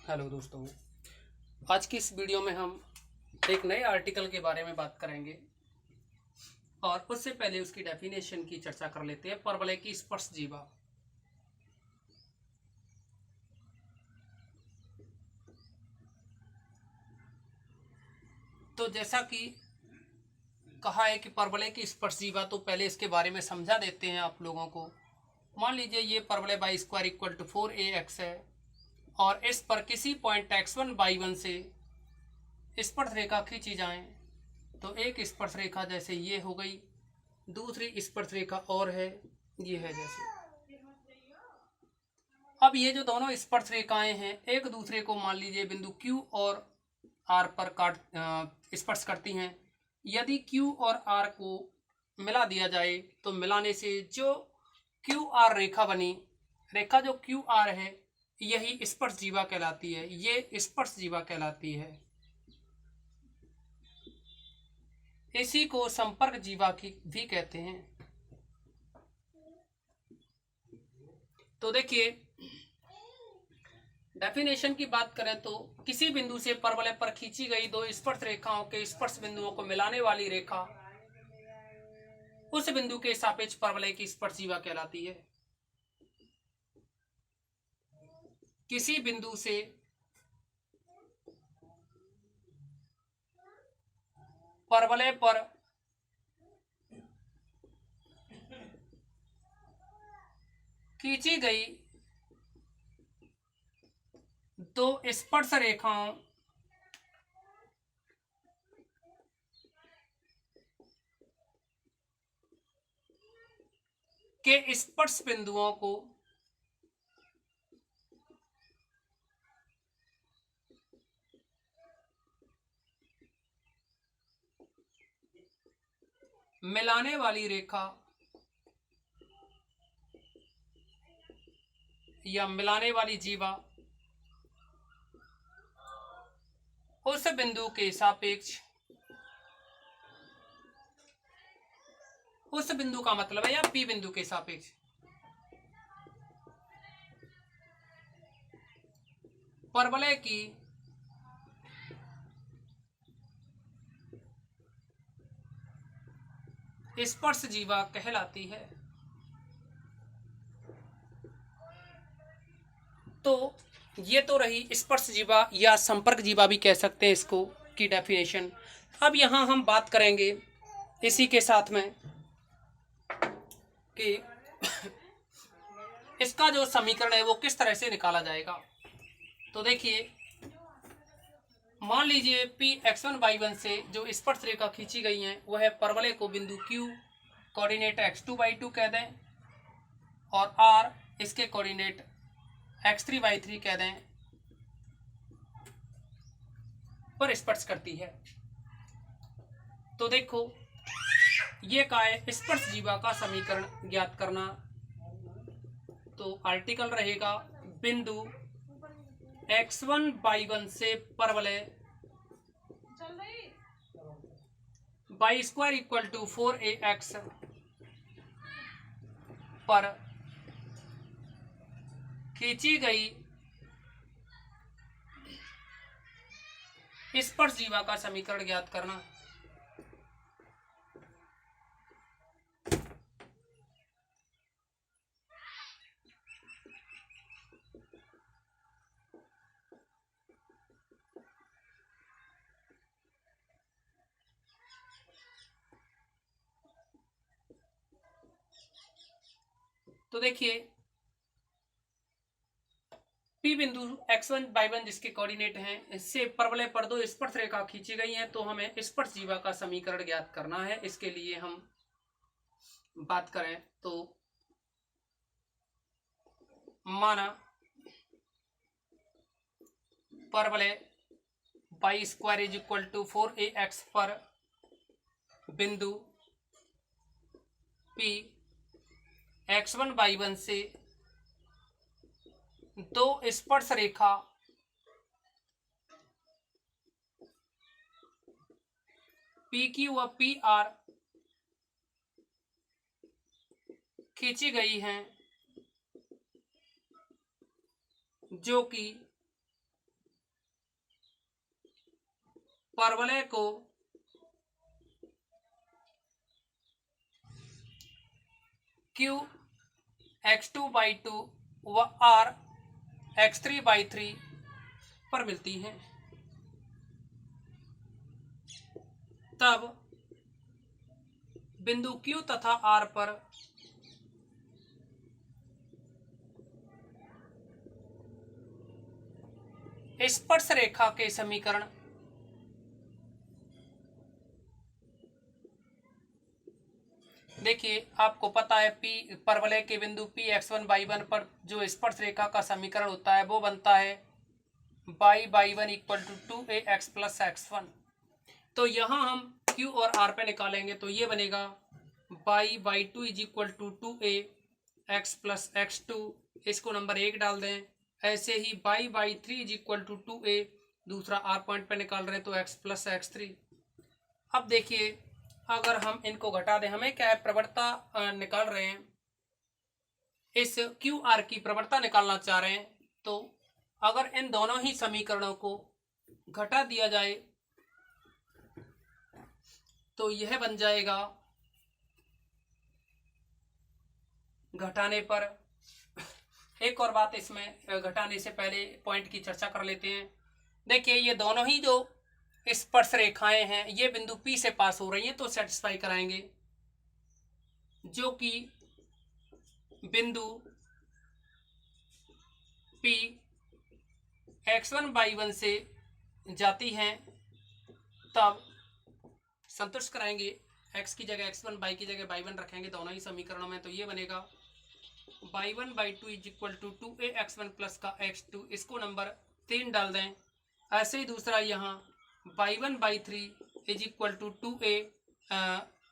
Hello दोस्तों, आज की इस वीडियो में हम एक नए आर्टिकल के बारे में बात करेंगे और उससे पहले उसकी डेफिनेशन की चर्चा कर लेते हैं। परवलय की स्पर्श जीवा। तो जैसा कि कहा है कि परवलय की स्पर्श जीवा, तो पहले इसके बारे में समझा देते हैं आप लोगों को। मान लीजिए ये परवलय y square equal to 4ax है और इस पर किसी पॉइंट x1 बाई 1 से स्पर्श रेखा खींची जाए। तो एक स्पर्श रेखा जैसे ये हो गई, दूसरी स्पर्श रेखा और है, ये है जैसे। अब ये जो दोनों स्पर्श रेखाएं हैं एक दूसरे को मान लीजिए बिंदु Q और R पर स्पर्श करती हैं। यदि Q और R को मिला दिया जाए तो मिलाने से जो QR रेखा बनी, रेखा जो QR है, यही स्पर्श जीवा कहलाती है। ये स्पर्श जीवा कहलाती है। इसी को संपर्क जीवा की भी कहते हैं। तो देखिए, डेफिनेशन की बात करें तो किसी बिंदु से परवलय पर खींची गई दो स्पर्श रेखाओं के स्पर्श बिंदुओं को मिलाने वाली रेखा उस बिंदु के सापेक्ष परवलय की स्पर्श जीवा कहलाती है। किसी बिंदु से परवलय पर खींची गई दो स्पर्श रेखाओं के स्पर्श बिंदुओं को मिलाने वाली रेखा या मिलाने वाली जीवा उस बिंदु के सापेक्ष, उस बिंदु का मतलब है या P बिंदु के सापेक्ष परवलय की स्पर्श जीवा कहलाती है। तो ये तो रही स्पर्श जीवा या संपर्क जीवा भी कह सकते हैं इसको की डेफिनेशन। अब यहाँ हम बात करेंगे इसी के साथ में कि इसका जो समीकरण है वो किस तरह से निकाला जाएगा। तो देखिए, मान लीजिए P x1 बाई 1 से जो स्पर्श रेखा खींची गई है वह परवलय को बिंदु Q कोऑर्डिनेट x2 बाई 2 कह दें और R इसके कोऑर्डिनेट x3 बाई 3 कह दें पर स्पर्श करती है। तो देखो, ये का है स्पर्श जीवा का समीकरण ज्ञात करना। तो आर्टिकल रहेगा बिंदु x1 बाई 1 से परवलय y square equal to 4ax पर खींची गई स्पर्श जीवा का समीकरण ज्ञात करना। तो देखिए, P बिंदु x1 बाई 1 जिसके कोऑर्डिनेट हैं, इससे परवलय पर दो स्पर्श रेखा खींची गई हैं। तो हमें स्पर्श जीवा का समीकरण ज्ञात करना है। इसके लिए हम बात करें तो माना परवलय y square is equal to 4ax पर बिंदु P x1 बाई 1 से दो स्पर्श रेखा PQ व PR खींची गई हैं जो कि परवलय को Q x2/2 व R x3/3 पर मिलती हैं, तब बिंदु Q तथा R पर स्पर्श रेखा के समीकरण देखिए, आपको पता है P परवलय के बिंदु P(x1/1) पर जो स्पर्श रेखा का समीकरण होता है वो बनता है y/1 = 2ax + x1। तो यहाँ हम Q और R पे निकालेंगे तो ये बनेगा y/2 = 2ax + x2, इसको नंबर 1 डाल दें। ऐसे ही y/3 = 2a, दूसरा R पॉइंट पे निकाल रहे हैं तो x + x3। अब देखिए, अगर हम इनको घटा दें, हमें क्या है, प्रवणता निकाल रहे हैं, इस क्यू आर की प्रवणता निकालना चाह रहे हैं। तो अगर इन दोनों ही समीकरणों को घटा दिया जाए तो यह बन जाएगा, घटाने पर एक और बात, इसमें घटाने से पहले पॉइंट की चर्चा कर लेते हैं। देखिए, ये दोनों ही जो स्पर्श रेखाएं हैं ये बिंदु P से पास हो रही हैं तो सेटिस्फाई कराएंगे, जो कि बिंदु P x1/1 से जाती हैं तब संतुष्ट कराएंगे। x की जगह x1, y की जगह y1 रखेंगे दोनों ही समीकरणों में, तो ये बनेगा y1/2 = 2ax1 + का x2, इसको नंबर 3 डाल दें। ऐसे ही दूसरा यहाँ y1/3 = 2a,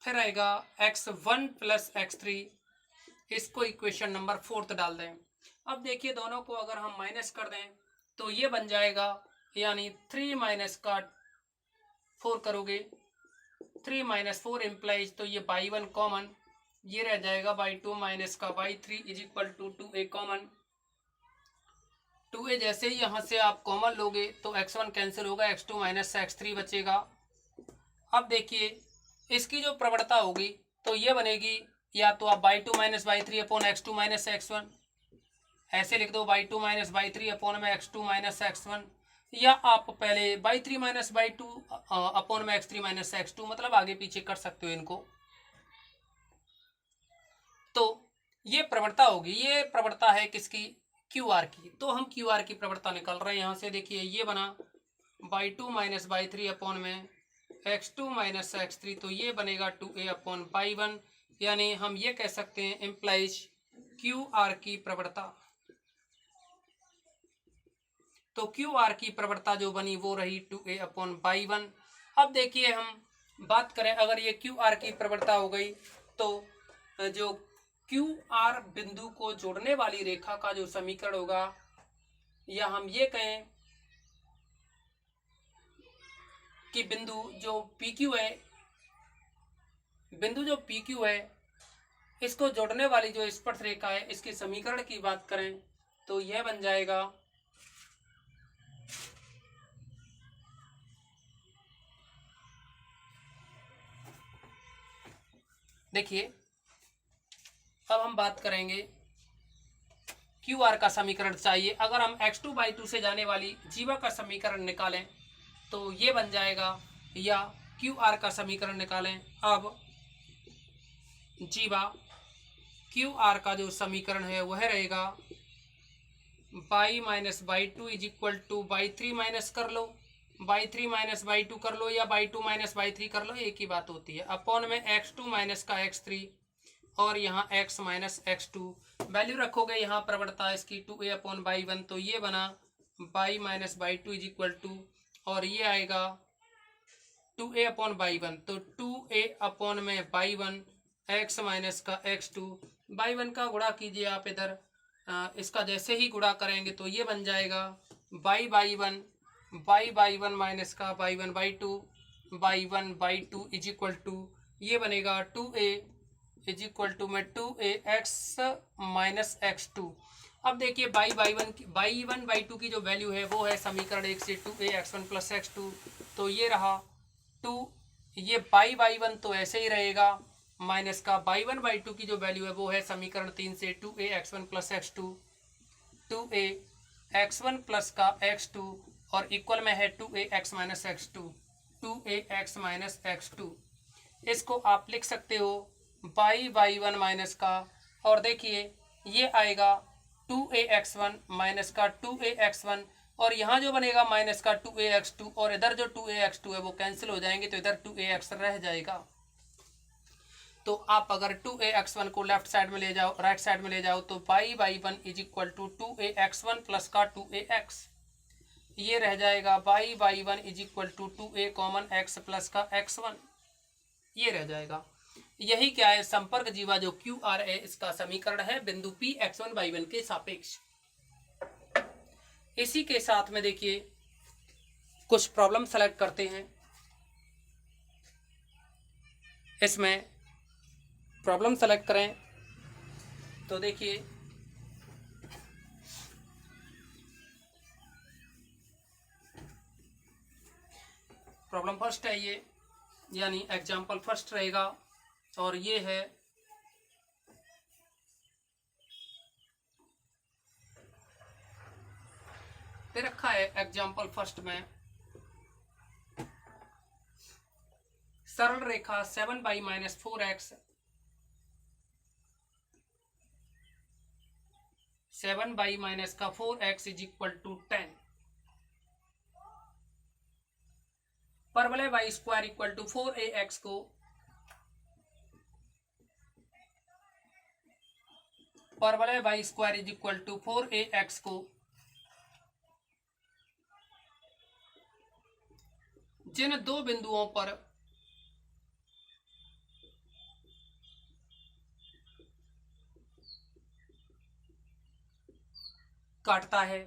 फिर आएगा x1 + x3, इसको इक्वेशन नंबर 4 डाल दें। अब देखिए, दोनों को अगर हम माइनस कर दें तो ये बन जाएगा, यानी 3 - का 4 करोगे, 3 - 4 इम्प्लाइज, तो ये y1 कॉमन, ये रह जाएगा y2 - का y3 = 2a कॉमन। 2a जैसे ही यहाँ से आप कॉमन लोगे तो x1 कैंसिल होगा, x2 - x3 बचेगा। अब देखिए, इसकी जो प्रवणता होगी तो ये बनेगी, या तो आप y2 - y3 / x2 - x1 ऐसे लिख दो, y2 - y3 / x2 - x1, या आप पहले y3 - y2 / x3 - x2, मतलब आगे पीछे कर सकते हो इनको। तो ये प्रवणता होगी, ये प्रवणता है किसकी, क्यू आर की। तो हम क्यू आर की प्रवणता निकाल रहे हैं यहाँ से। देखिए, ये बना y2 - y3 / x2 - x3, तो ये बनेगा 2a/y1, यानी हम ये कह सकते हैं इम्प्लाइज क्यू आर की प्रवणता। तो क्यू आर की प्रवणता जो बनी वो रही 2a/y1। अब देखिए, हम बात करें, अगर ये क्यू आर की प्रवणता हो गई तो जो क्यू आर बिंदु को जोड़ने वाली रेखा का जो समीकरण होगा, या हम ये कहें कि बिंदु जो PQ है, बिंदु जो PQ है, इसको जोड़ने वाली जो स्पर्श रेखा है, इसके समीकरण की बात करें तो यह बन जाएगा, देखिए, अब हम बात करेंगे क्यू आर का समीकरण चाहिए। अगर हम x2/2 से जाने वाली जीवा का समीकरण निकालें तो ये बन जाएगा, या क्यू आर का समीकरण निकालें। अब जीवा क्यू आर का जो समीकरण है वह रहेगा y - y2 = y3 कर लो, y3 - y2 कर लो, या y2 - y3 कर लो, एक ही बात होती है, अपॉन में x2 - का x3, और यहाँ x - x2 वैल्यू रखोगे। यहाँ प्रवणता इसकी 2a/y1, तो ये बना y - y2 = और ये आएगा 2a/y1, तो 2a/y1 x - का x2, y1 का गुणा कीजिए आप इधर, इसका जैसे ही गुणा करेंगे तो ये बन जाएगा y/1 - का y1/2 y1/2 = ये बनेगा 2a में 2ax - x2। अब देखिए, y1/2 की जो वैल्यू है वो है समीकरण 1 से 2ax1 + x2, तो ये रहा 2, ये y/1 तो ऐसे ही रहेगा, माइनस का y1/2 की जो वैल्यू है वो है समीकरण 3 से 2ax1 + x2, 2ax1 प्लस का x2 और इक्वल में है 2ax - x2, 2ax - x2। इसको आप लिख सकते हो y/1 माइनस का, और देखिए ये आएगा 2ax1 माइनस का 2ax1, और यहाँ जो बनेगा माइनस का 2ax2, और इधर जो 2ax2 है वो कैंसिल हो जाएंगे, तो इधर 2ax रह जाएगा। तो आप अगर 2ax1 को लेफ्ट साइड में ले जाओ, राइट साइड में ले जाओ, तो y/1 = 2ax1 प्लस का 2ax, ये रह जाएगा y/1 = 2a common x plus का x1, ये रह जाएगा। यही क्या है, संपर्क जीवा जो QR है इसका समीकरण है बिंदु P x1/1 के सापेक्ष। इसी के साथ में देखिए कुछ प्रॉब्लम सेलेक्ट करते हैं। इसमें प्रॉब्लम सेलेक्ट करें तो देखिए प्रॉब्लम फर्स्ट है ये, यानी एग्जाम्पल फर्स्ट रहेगा, और ये है दे रखा है एग्जाम्पल फर्स्ट में सरल रेखा 7y - 4x 7y - 4x = 10, परवलय y² = 4ax को परवलय y² = 4ax को जिन दो बिंदुओं पर काटता है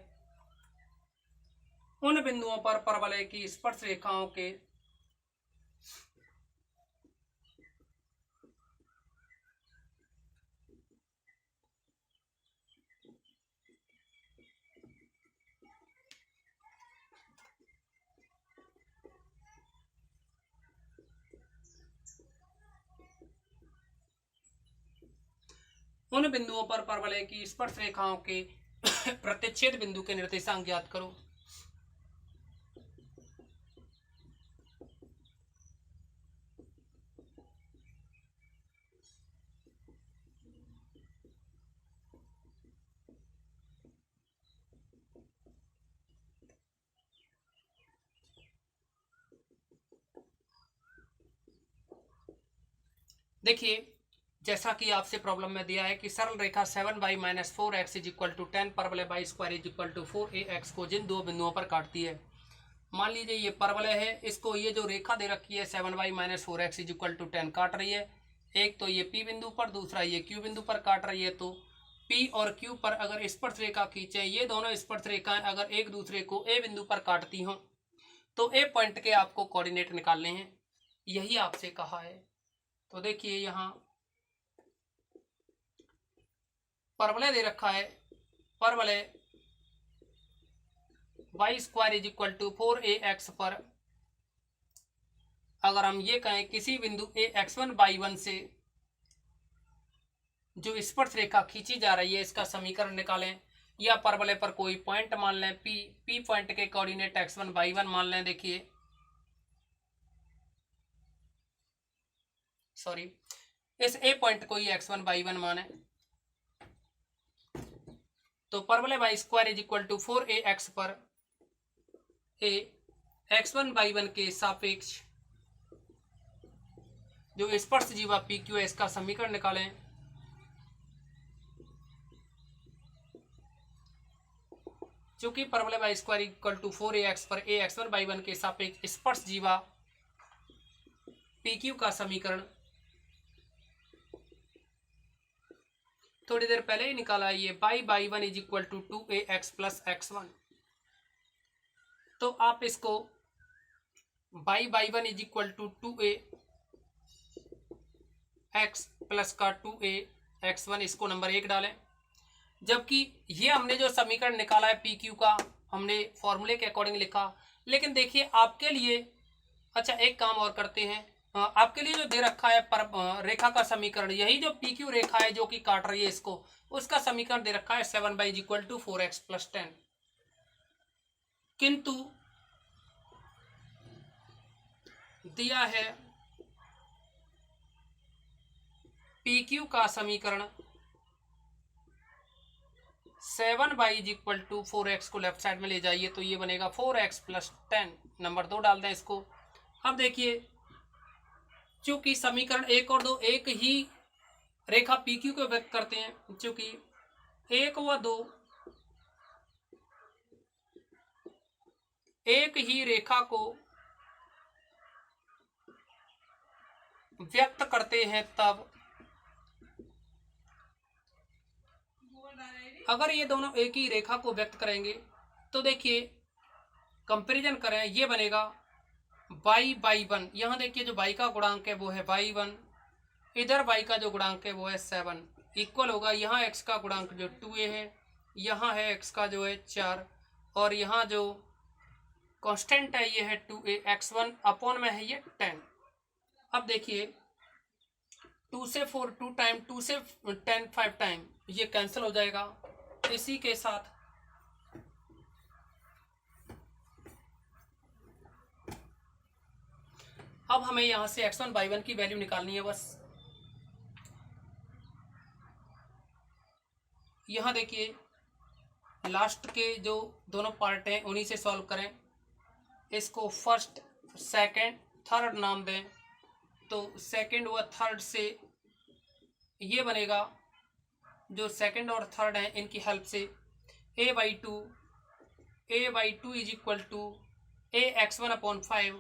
उन बिंदुओं पर परवलय की स्पर्श रेखाओं के उन बिंदुओं पर परवलय की स्पर्श रेखाओं के प्रतिच्छेद बिंदु के निर्देशांक ज्ञात करो। देखिए जैसा कि आपसे प्रॉब्लम में दिया है कि सरल रेखा 7y - 4x = 10, परवलय y² = 4ax को जिन दो बिंदुओं पर काटती है। मान लीजिए ये परवलय है, इसको ये जो रेखा दे रखी है 7y - 4x = 10 काट रही है। एक तो ये P बिंदु पर, दूसरा ये Q बिंदु पर काट रही है। तो P और Q पर अगर स्पर्श रेखा खींचे, ये दोनों स्पर्श रेखाएं अगर एक दूसरे को A बिंदु पर काटती हों तो A पॉइंट के आपको कोऑर्डिनेट निकालने हैं, यही आपसे कहा है। तो देखिए यहाँ परवलय दे रखा है, परवलय y² = 4ax पर अगर हम ये कहें किसी बिंदु ax1/1 से जो स्पर्श रेखा खींची जा रही है इसका समीकरण निकालें, या परवलय पर कोई पॉइंट मान लें, P पॉइंट के कोऑर्डिनेट x1/1 मान लें। देखिए सॉरी, इस A पॉइंट को ही x1/1 माने, तो परवलय y² = 4ax पर A x1/1 के सापेक्ष जो स्पर्श जीवा PQ है इसका समीकरण निकालें। चूंकि परवलय y² = 4ax पर A x1/1 के सापेक्ष स्पर्श जीवा PQ का समीकरण थोड़ी देर पहले ही निकाला है, ये y/1 = 2ax + x1। तो आप इसको y/1 = 2ax प्लस का 2ax1 इसको नंबर 1 डालें, जबकि ये हमने जो समीकरण निकाला है PQ का हमने फॉर्मूले के अकॉर्डिंग लिखा। लेकिन देखिए आपके लिए अच्छा, एक काम और करते हैं, आपके लिए जो दे रखा है रेखा का समीकरण, यही जो पी क्यू रेखा है जो कि काट रही है इसको, उसका समीकरण दे रखा है 7y = 4x + 10। किंतु दिया है पी क्यू का समीकरण 7y = 4x को लेफ्ट साइड में ले जाइए तो ये बनेगा 4x + 10। नंबर 2 डाल दें इसको। अब देखिए, चूंकि समीकरण 1 और 2 एक ही रेखा पी क्यू को व्यक्त करते हैं, चूंकि 1 व 2 एक ही रेखा को व्यक्त करते हैं, तब अगर ये दोनों एक ही रेखा को व्यक्त करेंगे तो देखिए, कंपैरिजन करें, ये बनेगा y/1। यहाँ देखिए जो y का गुणांक है वो है y1, इधर y का जो गुणांक है वो है 7, इक्वल होगा यहाँ x का गुणांक जो 2a है, यहाँ है x का जो है 4, और यहाँ जो कांस्टेंट है ये है 2a, x1 अपॉन में है ये 10। अब देखिए 2 से 4 2 टाइम, 2 से 10 5 टाइम, ये कैंसिल हो जाएगा। इसी के साथ अब हमें यहां से x1 y1 की वैल्यू निकालनी है बस। यहां देखिए लास्ट के जो दोनों पार्ट हैं उन्हीं से सॉल्व करें। इसको फर्स्ट सेकंड थर्ड नाम दें, तो सेकंड व थर्ड से ये बनेगा, जो सेकंड और थर्ड हैं इनकी हेल्प से a/2 = ax1/5,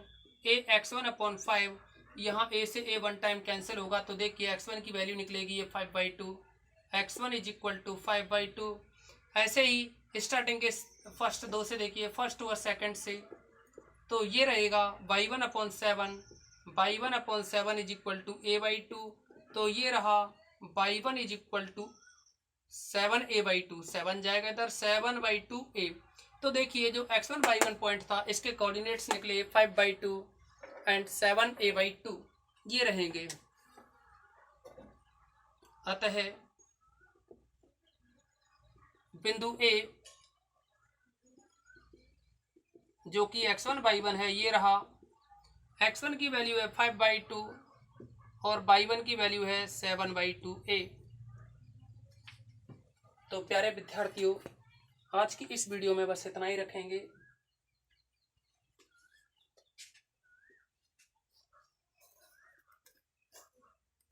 ax1/5, यहाँ a से a 1 टाइम कैंसिल होगा तो देखिए x1 की वैल्यू निकलेगी ये 5/2, x1 = 5/2। ऐसे ही स्टार्टिंग के फर्स्ट दो से देखिए, फर्स्ट व सेकंड से, तो ये रहेगा y1/7, y1/7 = a/2, तो ये रहा y1 = 7a/2, 7 जाएगा इधर, 7/2a। तो देखिए जो x1 y1 पॉइंट था इसके कोऑर्डिनेट्स निकले 5/2 एंड 7a/2, ये रहेंगे। अतः बिंदु A जो कि x1 y1 है ये रहा, x1 की वैल्यू है 5/2 और y1 की वैल्यू है 7/2a। तो प्यारे विद्यार्थियों, आज की इस वीडियो में बस इतना ही रखेंगे।